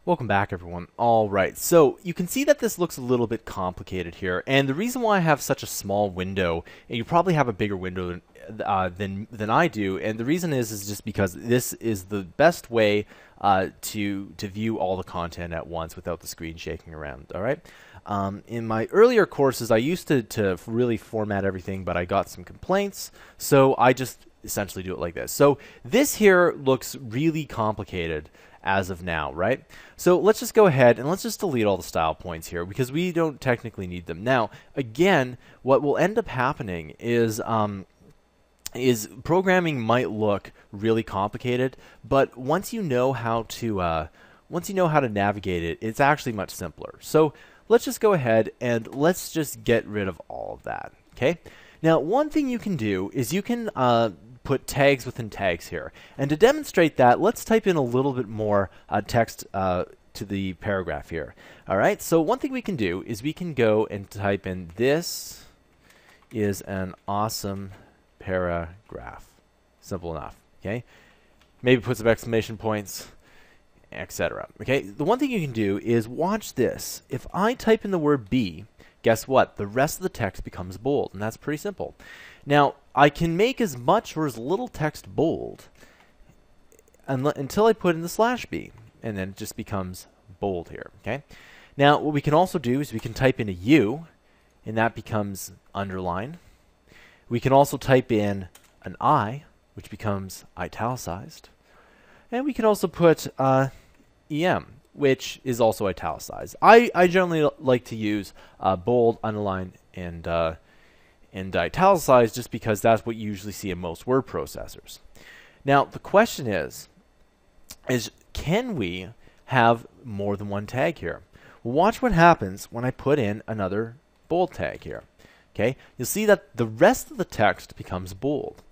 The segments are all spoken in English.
Welcome back, everyone. All right, so you can see that this looks a little bit complicated here, and the reason why I have such a small window, and you probably have a bigger window than I do, and the reason is just because this is the best way to view all the content at once without the screen shaking around. All right. In my earlier courses, I used to really format everything, but I got some complaints, so I just essentially do it like this. So this here looks really complicated as of now, right? So let's just go ahead and let's just delete all the style points here because we don't technically need them. Now, again, what will end up happening is programming might look really complicated, but once you know how to navigate it, it's actually much simpler. So let's just go ahead and let's just get rid of all of that. Okay. Now, one thing you can do is you can put tags within tags here. And to demonstrate that, let's type in a little bit more text to the paragraph here. All right, so one thing we can do is we can go and type in, "This is an awesome paragraph." Simple enough, okay? Maybe put some exclamation points, etc. Okay, the one thing you can do is watch this. If I type in the word "be," guess what? The rest of the text becomes bold, and that's pretty simple. Now, I can make as much or as little text bold until I put in the /b, and then it just becomes bold here, okay? Now, what we can also do is we can type in a U, and that becomes underline. We can also type in an I, which becomes italicized. And we can also put EM, which is also italicized. I generally like to use bold, underline, and italicized just because that's what you usually see in most word processors. Now, the question is can we have more than one tag here? Well, watch what happens when I put in another bold tag here. Okay, you'll see that the rest of the text becomes bold.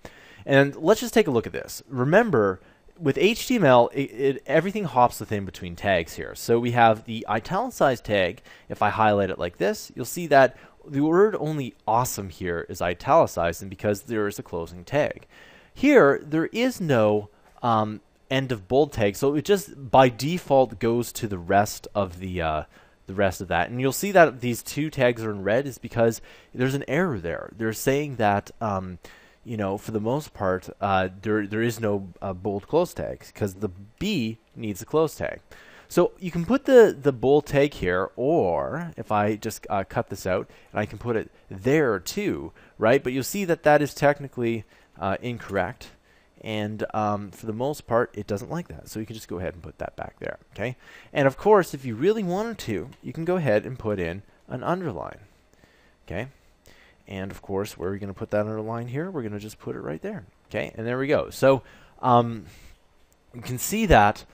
And let's just take a look at this. Remember, with HTML, everything hops within between tags here. So we have the italicized tag. If I highlight it like this, you'll see that the word only awesome here is italicized, and because there is a closing tag. Here, there is no end of bold tag, so it just by default goes to the rest of the rest of that. And you'll see that these two tags are in red is because there's an error there. They're saying that you know, for the most part, there is no bold close tags because the B needs a close tag. So you can put the bold tag here, or if I just cut this out, and I can put it there too, right? But you'll see that that is technically incorrect, and for the most part, it doesn't like that. So you can just go ahead and put that back there, okay? And of course, if you really wanted to, you can go ahead and put in an underline, okay? And of course, where are we going to put that underline here? We're going to just put it right there, okay? And there we go. So you can see that.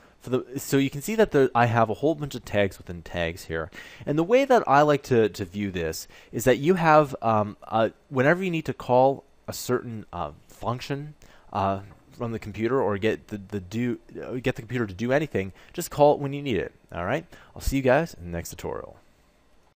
So you can see that I have a whole bunch of tags within tags here. And the way that I like to view this is that you have, whenever you need to call a certain function from the computer or get the computer to do anything, just call it when you need it. All right? I'll see you guys in the next tutorial.